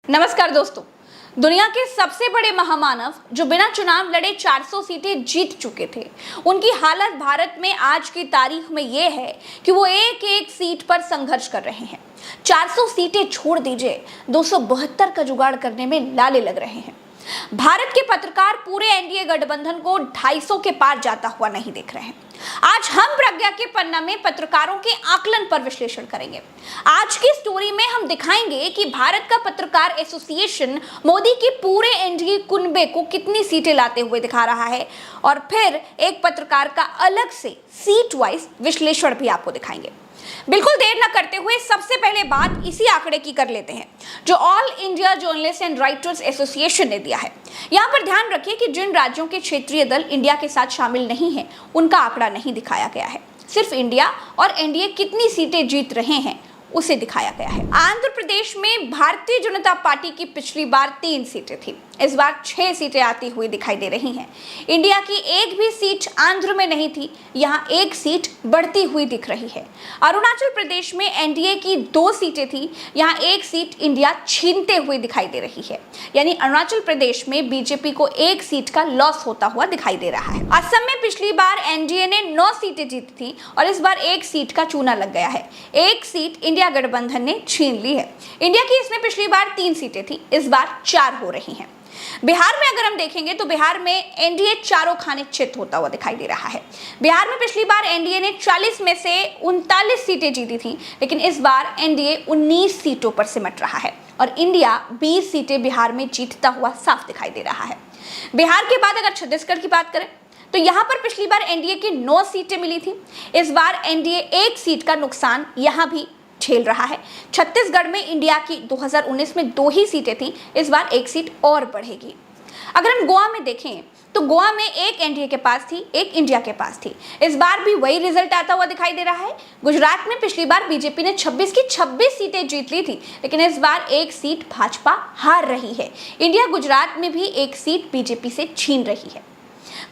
नमस्कार दोस्तों। दुनिया के सबसे बड़े महामानव जो बिना चुनाव लड़े 400 सीटें जीत चुके थे, उनकी हालत भारत में आज की तारीख में यह है कि वो एक एक सीट पर संघर्ष कर रहे हैं। 400 सीटें छोड़ दीजिए, 272 का जुगाड़ करने में लाले लग रहे हैं। भारत के पत्रकार पूरे एनडीए गठबंधन को 250 के पार जाता हुआ नहीं देख रहे हैं। आज हम प्रज्ञा के पन्ना में पत्रकारों के आकलन पर विश्लेषण करेंगे। आज की स्टोरी में हम दिखाएंगे कि भारत का पत्रकार एसोसिएशन मोदी के पूरे एनडीए कुनबे को कितनी सीटें लाते हुए दिखा रहा है, और फिर एक पत्रकार का अलग से सीट वाइज विश्लेषण भी आपको दिखाएंगे। बिल्कुल देर न करते हुए सबसे पहले बात इसी आंकड़े की कर लेते हैं जो all India journalist and writers association ने दिया है। यहाँ पर ध्यान रखिए कि जिन राज्यों के क्षेत्रीय दल इंडिया के साथ शामिल नहीं हैं, उनका आंकड़ा नहीं दिखाया गया है। सिर्फ इंडिया और एनडीए कितनी सीटें जीत रहे हैं उसे दिखाया गया है। आंध्र प्रदेश में भारतीय जनता पार्टी की पिछली बार 3 सीटें थी, इस बार 6 सीटें आती हुई दिखाई दे रही हैं। इंडिया की एक भी सीट आंध्र में नहीं थी, यहाँ 1 सीट बढ़ती हुई दिख रही है। अरुणाचल प्रदेश में एनडीए की 2 सीटें थी, यहाँ 1 सीट इंडिया छीनते हुए दिखाई दे रही है। यानी अरुणाचल प्रदेश में बीजेपी को 1 सीट का लॉस होता हुआ दिखाई दे रहा है। असम में पिछली बार एनडीए ने 9 सीटें जीती थी और इस बार 1 सीट का चूना लग गया है। 1 सीट इंडिया गठबंधन ने छीन ली है। इंडिया की इसमें पिछली बार 3 सीटें थी, इस बार 4 हो रही हैं। बिहार में अगर हम देखेंगे तो बिहार में एनडीए चारों खाने चित होता हुआ दिखाई दे रहा है। बिहार में पिछली बार एनडीए ने 40 में से 39 सीटें जीती थी, लेकिन इस बार एनडीए 19 सीटों पर सिमट रहा है और इंडिया 20 सीटें बिहार में जीतता हुआ साफ दिखाई दे रहा है। बिहार के बाद अगर छत्तीसगढ़ की बात करें तो यहाँ पर पिछली बार एनडीए की 9 सीटें मिली थी, इस बार एनडीए 1 सीट का नुकसान यहाँ भी झेल रहा है। छत्तीसगढ़ में इंडिया की 2019 में 2 ही सीटें थी, इस बार 1 सीट और बढ़ेगी। अगर हम गोवा में देखें तो गोवा में 1 एनडीए के पास थी, 1 इंडिया के पास थी, इस बार भी वही रिजल्ट आता हुआ दिखाई दे रहा है। गुजरात में पिछली बार बीजेपी ने 26 की 26 सीटें जीत ली थी, लेकिन इस बार 1 सीट भाजपा हार रही है। इंडिया गुजरात में भी 1 सीट बीजेपी से छीन रही है।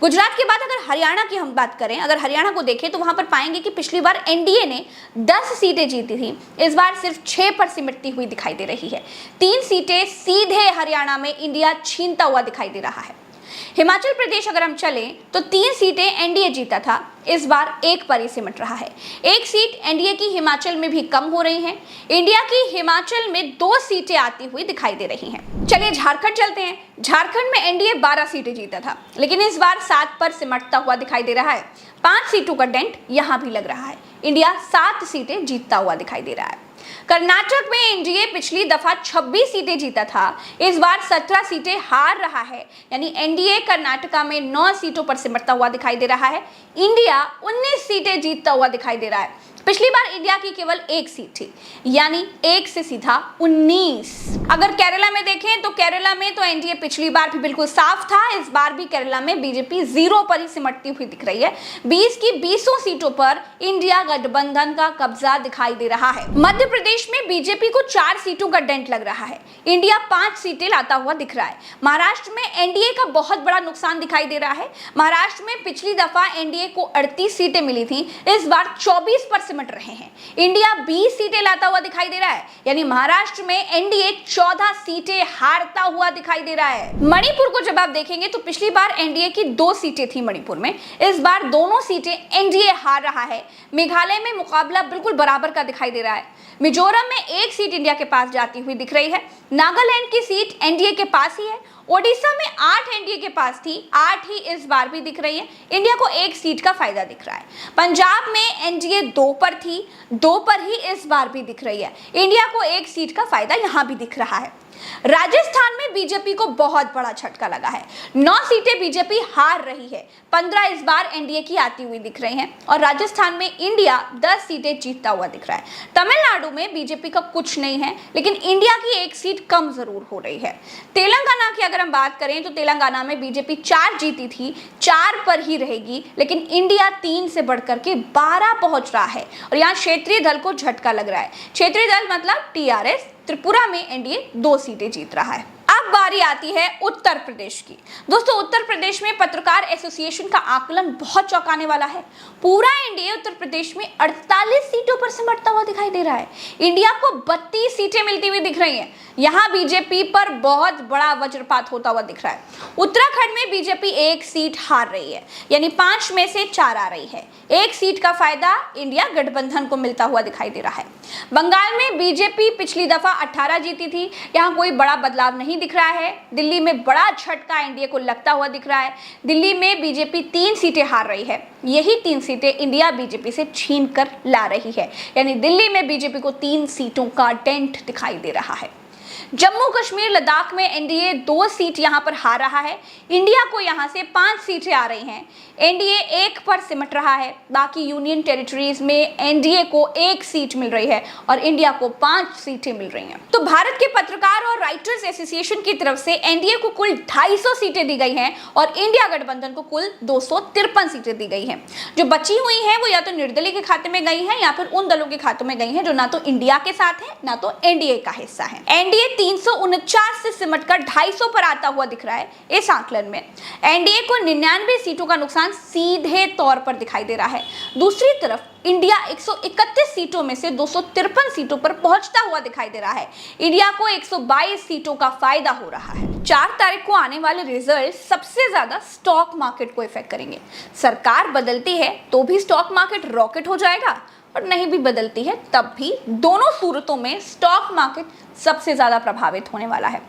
गुजरात के बाद अगर हरियाणा की हम बात करें, अगर हरियाणा को देखें तो वहां पर पाएंगे कि पिछली बार एनडीए ने 10 सीटें जीती थी, इस बार सिर्फ 6 पर सिमटती हुई दिखाई दे रही है। 3 सीटें सीधे हरियाणा में इंडिया छीनता हुआ दिखाई दे रहा है। हिमाचल प्रदेश अगर हम चलें तो 3 सीटें एनडीए जीता था, इस बार 1 पर ही सिमट रहा है। 1 सीट एनडीए की हिमाचल में भी कम हो रही है। इंडिया की हिमाचल में 2 सीटें आती हुई दिखाई दे रही हैं। चलिए झारखंड चलते हैं। झारखंड में एनडीए 12 सीटें जीता था, लेकिन इस बार 7 पर सिमटता हुआ दिखाई दे रहा है। 5 सीटों का डेंट यहाँ भी लग रहा है। इंडिया 7 सीटें जीतता हुआ दिखाई दे रहा है। कर्नाटक में एनडीए पिछली दफा 26 सीटें जीता था, इस बार 17 सीटें हार रहा है। यानी एनडीए कर्नाटका में 9 सीटों पर सिमटता हुआ दिखाई दे रहा है। इंडिया 19 सीटें जीतता हुआ दिखाई दे रहा है। पिछली बार इंडिया की केवल 1 सीट थी, यानी 1 से सीधा 19। अगर केरला में देखें तो केरला में तो एनडीए पिछली बार भी बिल्कुल साफ था, इस बार भी केरला में बीजेपी 0 पर ही सिमटती हुई दिख रही है। 20 की 20 सीटों पर इंडिया गठबंधन का कब्जा दिखाई दे रहा है। मध्य प्रदेश में बीजेपी को 4 सीटों का डेंट लग रहा है। इंडिया 5 सीटें लाता हुआ दिख रहा है। महाराष्ट्र में एनडीए का बहुत बड़ा नुकसान दिखाई दे रहा है। महाराष्ट्र में पिछली दफा एनडीए को 38 सीटें मिली थी, इस बार 24 पर सिमट रहे हैं। इंडिया 20 सीटें लाता हुआ दिखाई दे रहा है, यानी महाराष्ट्र में एनडीए 14 सीटें हारता हुआ दिखाई दे रहा है। मणिपुर को जब आप देखेंगे तो पिछली बार एनडीए की 2 सीटें थी मणिपुर में, इस बार दोनों सीटें एनडीए हार रहा है। मेघालय में मुकाबला बिल्कुल बराबर का दिखाई दे रहा है। मिजोरम में 1 सीट इंडिया के पास जाती हुई दिख रही है। नागालैंड की सीट एनडीए के पास ही है। ओडिशा में 8 एनडीए के पास थी, 8 ही इस बार भी दिख रही है। इंडिया को 1 सीट का फायदा दिख रहा है। पंजाब में एनडीए 2 पर थी, 2 पर ही इस बार भी दिख रही है। इंडिया को 1 सीट का फायदा यहां भी दिख रहा है। राजस्थान में बीजेपी को बहुत बड़ा झटका लगा है। 9 सीटें बीजेपी हार रही है, 15 इस बार एनडीए की आती हुई दिख रही हैं और राजस्थान में इंडिया 10 सीटें जीतता हुआ दिख रहा है। तमिलनाडु में बीजेपी का कुछ नहीं है, लेकिन इंडिया की 1 सीट कम जरूर हो रही है। तेलंगाना की अगर हम बात करें तो तेलंगाना में बीजेपी 4 जीती थी, 4 पर ही रहेगी, लेकिन इंडिया 3 से बढ़कर के 12 पहुंच रहा है और यहाँ क्षेत्रीय दल को झटका लग रहा है। क्षेत्रीय दल मतलब टीआरएस। त्रिपुरा में एनडीए 2 सीटें जीत रहा है। अब अब बारी आती है उत्तर प्रदेश की। दोस्तों, उत्तर प्रदेश में पत्रकार एसोसिएशन का आकलन बहुत चौंकाने वाला है। पूरा एनडीए उत्तर प्रदेश में 48 सीटों पर सिमटता हुआ दिखाई दे रहा है। इंडिया को 32 सीटें मिलती हुई दिख रही हैं। यहाँ बीजेपी पर बहुत बड़ा वज्रपात होता हुआ दिख रहा है। उत्तराखंड में बीजेपी 1 सीट हार रही है, यानी 5 में से 4 आ रही है। 1 सीट का फायदा इंडिया गठबंधन को मिलता हुआ दिखाई दे रहा है। बंगाल में बीजेपी पिछली दफा 18 जीती थी, यहाँ कोई बड़ा बदलाव नहीं दिख रहा है। दिल्ली में बड़ा झटका एनडीए को लगता हुआ दिख रहा है। दिल्ली में बीजेपी 3 सीटें हार रही है। यही 3 सीटें इंडिया बीजेपी से छीन कर ला रही है, यानी दिल्ली में बीजेपी को 3 सीटों का डेंट दिखाई दे रहा है। जम्मू कश्मीर लद्दाख में एनडीए 2 सीट यहां पर हार रहा है। इंडिया को यहां से 5 सीटें आ रही हैं। एनडीए 1 पर सिमट रहा है। बाकी यूनियन टेरिटरीज में एनडीए को 1 सीट मिल रही है और इंडिया को 5 सीटें मिल रही हैं। तो भारत के पत्रकार और राइटर्स एसोसिएशन की तरफ से एनडीए को कुल 250 सीटें दी गई हैं और इंडिया गठबंधन को कुल 253 सीटें दी गई हैं। जो बची हुई हैं वो या तो निर्दलीय के खाते में गई हैं या फिर उन दलों के खातों में गई हैं जो ना तो इंडिया के साथ है ना तो एनडीए का हिस्सा है। एनडीए 349 से सिमटकर 250 पर आता हुआ दिख रहा है। इस आकलन में एनडीए को 99 सीटों का नुकसान सीधे तौर पर दिखाई दे रहा है। दूसरी तरफ इंडिया 131 सीटों में से 253 सीटों पर पहुंचता हुआ दिखाई दे रहा है। इंडिया को 122 सीटों का फायदा हो रहा है। 4 तारीख को आने वाले रिजल्ट सबसे ज्यादा स्टॉक मार्केट को इफेक्ट करेंगे। सरकार बदलती है तो भी स्टॉक मार्केट रॉकेट हो जाएगा और नहीं भी बदलती है तब भी। दोनों सूरतों में स्टॉक मार्केट सबसे ज्यादा प्रभावित होने वाला है।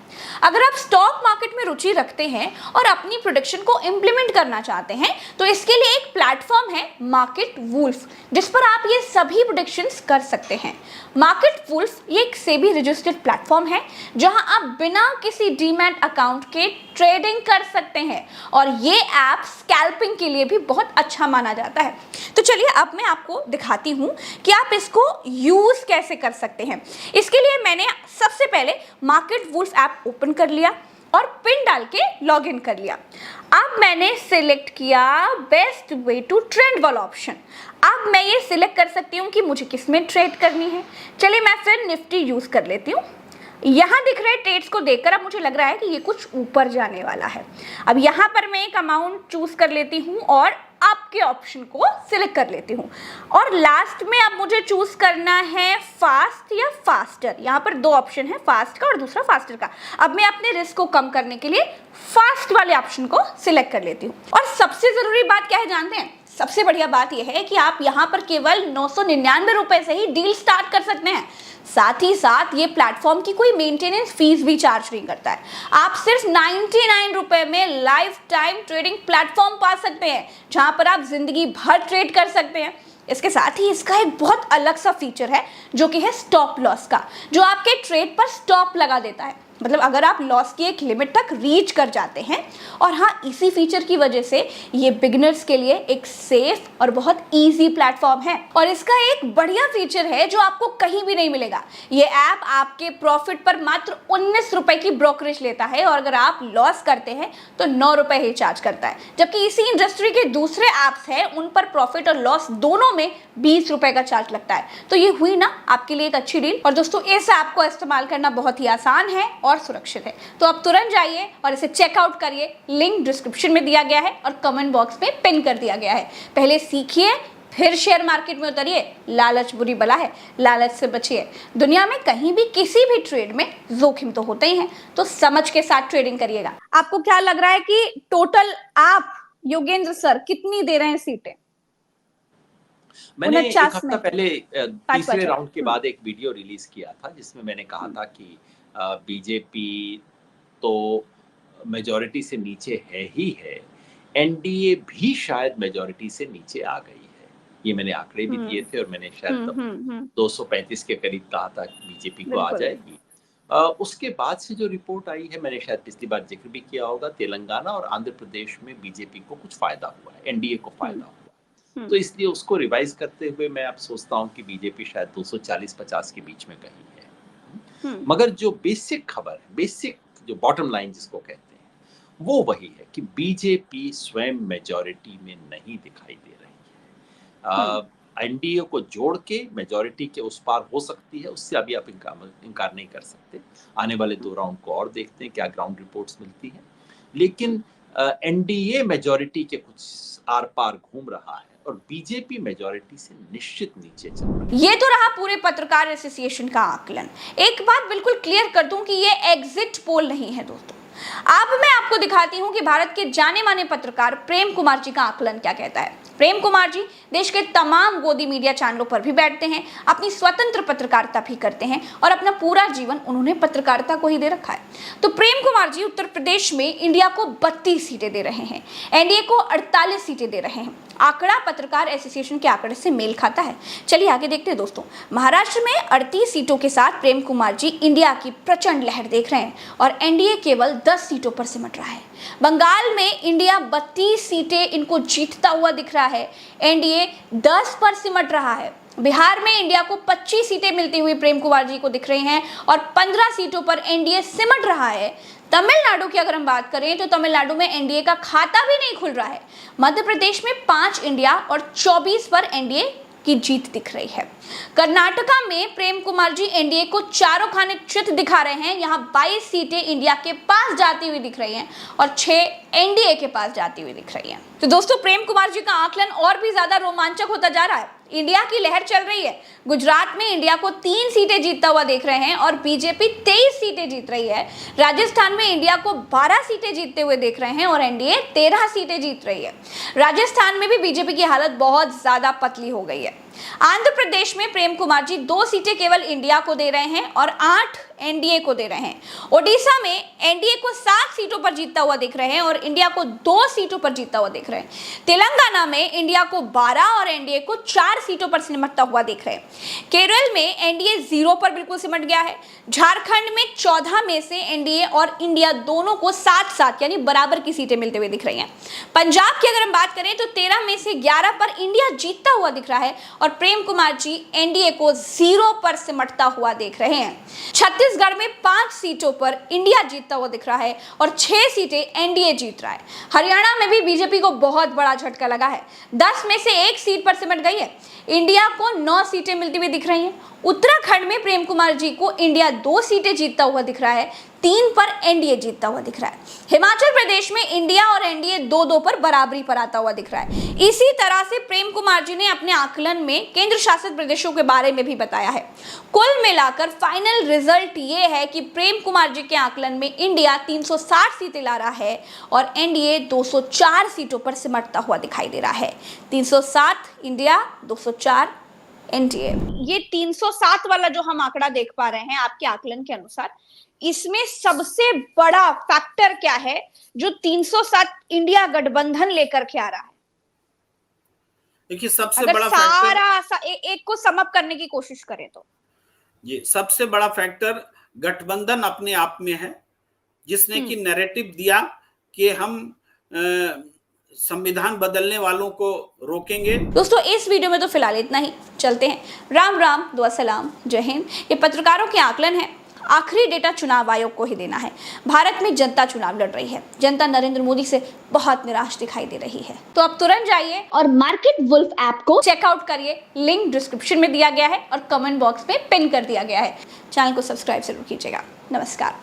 अगर आप स्टॉक मार्केट में रुचि रखते हैं और अपनी प्रोडक्शन को इंप्लीमेंट करना चाहते हैं तो इसके लिए एक प्लेटफॉर्म है मार्केट वुल्फ, जिस पर आप ये सभी प्रोडक्शंस कर सकते हैं। मार्केट वुल्फ ये एक सेबी रजिस्टर्ड प्लेटफॉर्म है जहां आप बिना किसी डीमैट अकाउंट के ट्रेडिंग कर सकते हैं और ये ऐप स्कैल्पिंग के लिए भी बहुत अच्छा माना जाता है। तो चलिए अब मैं आपको दिखाती हूँ कि आप इसको यूज कैसे कर सकते हैं। इसके लिए मैंने सबसे पहले मार्केट वुल्फ ऐप ओपन कर लिया और पिन डाल के लॉगिन कर लिया। अब मैंने सिलेक्ट किया बेस्ट वे टू ट्रेड वाला ऑप्शन। अब मैं ये सिलेक्ट कर सकती हूँ कि मुझे किस में ट्रेड करनी है। चलिए मैं फिर निफ्टी यूज कर लेती हूँ। यहाँ दिख रहे ट्रेड्स को देखकर अब मुझे लग रहा है कि ये कुछ ऊपर जाने वाला है। अब यहाँ पर मैं एक अमाउंट चूज कर लेती हूँ और अप के ऑप्शन को सिलेक्ट कर लेती हूँ और लास्ट में अब मुझे चूज करना है फास्ट या फास्टर। यहाँ पर 2 ऑप्शन है, फास्ट का और दूसरा फास्टर का। अब मैं अपने रिस्क को कम करने के लिए फास्ट वाले ऑप्शन को सिलेक्ट कर लेती हूँ। और सबसे जरूरी बात क्या है जानते हैं? सबसे बढ़िया बात यह है कि आप यहाँ पर केवल 999 रुपए से ही डील स्टार्ट कर सकते हैं। साथ ही साथ ये प्लेटफॉर्म की कोई मेंटेनेंस फीस भी चार्ज नहीं करता है। आप सिर्फ 99 रुपए में लाइफ टाइम ट्रेडिंग प्लेटफॉर्म पा सकते हैं जहां पर आप जिंदगी भर ट्रेड कर सकते हैं। इसके साथ ही इसका एक बहुत अलग सा फीचर है जो कि है स्टॉप लॉस का, जो आपके ट्रेड पर स्टॉप लगा देता है। मतलब अगर आप लॉस की एक लिमिट तक रीच कर जाते हैं। और हाँ, इसी फीचर की वजह से ये बिगिनर्स के लिए एक सेफ और बहुत इजी प्लेटफॉर्म है। और इसका एक बढ़िया फीचर है जो आपको कहीं भी नहीं मिलेगा। ये ऐप आपके प्रॉफिट पर मात्र 19 रुपए की ब्रोकरेज लेता है और अगर आप लॉस करते हैं तो 9 रुपए ही चार्ज करता है। जबकि इसी इंडस्ट्री के दूसरे ऐप्स हैं उन पर प्रॉफिट और लॉस दोनों में 20 रुपए का चार्ज लगता है। तो ये हुई ना आपके लिए एक अच्छी डील। और दोस्तों, इस ऐप को इस्तेमाल करना बहुत ही आसान है और सुरक्षित है। तो आप तुरंत जाइए और इसे चेकआउट करिए। लिंक डिस्क्रिप्शन में दिया गया है और कमेंट बॉक्स में पिन कर दिया गया है। पहले सीखिए फिर शेयर मार्केट में उतरिए। लालच बुरी बला है, लालच से बचिए। दुनिया में कहीं भी किसी भी ट्रेड में जोखिम तो होते ही हैं, तो समझ के साथ ट्रेडिंग करिएगा। आपको क्या लग रहा है कि टोटल आप योगेंद्र सर कितनी दे रहे हैं सीटें? मैंने एक हफ्ता पहले तीसरे राउंड के बाद एक वीडियो रिलीज किया था जिसमें मैंने कहा था कि बीजेपी तो मेजॉरिटी से नीचे है ही है, एनडीए भी शायद मेजॉरिटी से नीचे आ गई है। ये मैंने आंकड़े भी दिए थे और मैंने शायद 235 के करीब कहा था कि बीजेपी को आ जाएगी। उसके बाद से जो रिपोर्ट आई है, मैंने शायद पिछली बार जिक्र भी किया होगा, तेलंगाना और आंध्र प्रदेश में बीजेपी को कुछ फायदा हुआ है, एनडीए को फायदा हुआ है। तो इसलिए उसको रिवाइज करते हुए मैं अब सोचता हूँ कि बीजेपी शायद 240-50 के बीच में कहीं है। मगर जो बेसिक खबर है, बेसिक जो बॉटम लाइन जिसको कहते हैं, वो वही है कि बीजेपी स्वयं मेजॉरिटी में नहीं दिखाई दे रही है। एनडीए को जोड़ के मेजॉरिटी के उस पार हो सकती है, उससे अभी आप इनकार नहीं कर सकते। आने वाले 2 राउंड को और देखते हैं क्या ग्राउंड रिपोर्ट्स मिलती हैं। लेकिन एनडीए मेजॉरिटी के कुछ आर पार घूम रहा है और बीजेपी मेजॉरिटी से निश्चित नीचे चल रहा है। ये तो रहा पूरे पत्रकार एसोसिएशन का आकलन। एक बात बिल्कुल क्लियर कर दूं कि ये एग्जिट पोल नहीं है दोस्तों। अब मैं आपको दिखाती हूं कि भारत के जाने माने पत्रकार प्रेम कुमार जी का आकलन क्या कहता है। प्रेम कुमार जी देश के तमाम गोदी मीडिया चैनलों पर भी बैठते हैं, अपनी स्वतंत्र पत्रकारिता भी करते हैं और अपना पूरा जीवन उन्होंने पत्रकारिता को ही दे रखा है। तो प्रेम कुमार जी उत्तर प्रदेश में इंडिया को 32 सीटें दे रहे हैं, एनडीए को 48 सीटें दे रहे हैं। आंकड़ा पत्रकार एसोसिएशन के आंकड़े से मेल खाता है। चलिए आगे देखते हैं दोस्तों। महाराष्ट्र में 38 सीटों के साथ प्रेम कुमार जी इंडिया की प्रचंड लहर देख रहे हैं और एनडीए केवल 10 सीटों पर सिमट रहा है। बंगाल में इंडिया 32 सीटें इनको जीतता हुआ दिख रहा है, एनडीए 10 पर सिमट रहा है। बिहार में इंडिया को 25 सीटें मिलती हुई प्रेम कुमार जी को दिख रही हैं और 15 सीटों पर एनडीए सिमट रहा है। तमिलनाडु की अगर हम बात करें तो तमिलनाडु में एनडीए का खाता भी नहीं खुल रहा है। मध्य प्रदेश में 5 इंडिया और 24 पर एनडीए की जीत दिख रही है। कर्नाटका में प्रेम कुमार जी एनडीए को चारों खाने चित दिखा रहे हैं। यहाँ 22 सीटें इंडिया के पास जाती हुई दिख रही हैं और 6 एनडीए के पास जाती हुई दिख रही हैं। तो दोस्तों प्रेम कुमार जी का आकलन और भी ज्यादा रोमांचक होता जा रहा है। इंडिया की लहर चल रही है। गुजरात में इंडिया को 3 सीटें जीतता हुआ देख रहे हैं और बीजेपी 23 सीटें जीत रही है। राजस्थान में इंडिया को 12 सीटें जीतते हुए देख रहे हैं और एनडीए 13 सीटें जीत रही है। राजस्थान में भी बीजेपी की हालत बहुत ज्यादा पतली हो गई है। आंध्र प्रदेश में प्रेम कुमार जी 2 सीटें केवल इंडिया को दे रहे हैं और 8 एनडीए को दे रहे हैं। ओडिशा में एनडीए को 7 सीटों पर जीतता हुआ दिख रहे हैं और इंडिया को 2 सीटों पर जीतता हुआ दिख रहे हैं। तेलंगाना में इंडिया को 12 और एनडीए को 4 सीटों पर सिमटता हुआ दिख रहे हैं। केरल में एनडीए 0 पर बिल्कुल सिमट गया है। झारखंड में 14 में से एनडीए और इंडिया दोनों को 7-7 यानी बराबर की सीटें मिलते हुए दिख रही हैं। पंजाब की अगर हम बात करें तो 13 में से 11 पर इंडिया जीतता हुआ दिख रहा है और प्रेम कुमार जी एनडीए को 0 पर सिमटता हुआ देख रहे हैं। छत्तीसगढ़ में 5 सीटों पर इंडिया जीतता हुआ दिख रहा है और 6 सीटें एनडीए जीत रहा है। हरियाणा में भी बीजेपी को बहुत बड़ा झटका लगा है। 10 में से 1 सीट पर सिमट गई है। इंडिया को 9 सीटें मिलती हुई दिख रही हैं। उत्तराखंड में प्रेम कुमार जी को इंडिया 2 सीटें जीतता हुआ दिख रहा है, 3 पर एनडीए जीतता हुआ दिख रहा है। हिमाचल प्रदेश में इंडिया और एनडीए 2-2 पर बराबरी पर आता हुआ दिख रहा है। इसी तरह से प्रेम कुमार जी ने अपने आकलन में केंद्र शासित प्रदेशों के बारे में भी बताया है। कुल मिलाकर फाइनल रिजल्ट ये है कि प्रेम कुमार जी के आकलन में इंडिया 360 सीटें ला रहा है और एनडीए 204 सीटों पर सिमटता हुआ दिखाई दे रहा है। 307 इंडिया, 204 एनडीए। ये 307 वाला जो हम आंकड़ा देख पा रहे हैं आपके आकलन के अनुसार, इसमें सबसे बड़ा फैक्टर क्या है जो 307 इंडिया गठबंधन लेकर के आ रहा है? देखिए सबसे अगर बड़ा सारा एक को समअप करने की कोशिश करें तो ये सबसे बड़ा फैक्टर गठबंधन अपने आप में है, जिसने कि नैरेटिव दिया कि हम संविधान बदलने वालों को रोकेंगे। दोस्तों इस वीडियो में तो फिलहाल इतना ही। चलते हैं। राम राम, दुआ सलाम, जय हिंद। ये पत्रकारों के आकलन है। आखिरी डेटा चुनाव आयोग को ही देना है। भारत में जनता चुनाव लड़ रही है। जनता नरेंद्र मोदी से बहुत निराश दिखाई दे रही है। तो अब तुरंत जाइए और मार्केट वुल्फ ऐप को चेकआउट करिए। लिंक डिस्क्रिप्शन में दिया गया है और कमेंट बॉक्स में पिन कर दिया गया है। चैनल को सब्सक्राइब जरूर कीजिएगा। नमस्कार।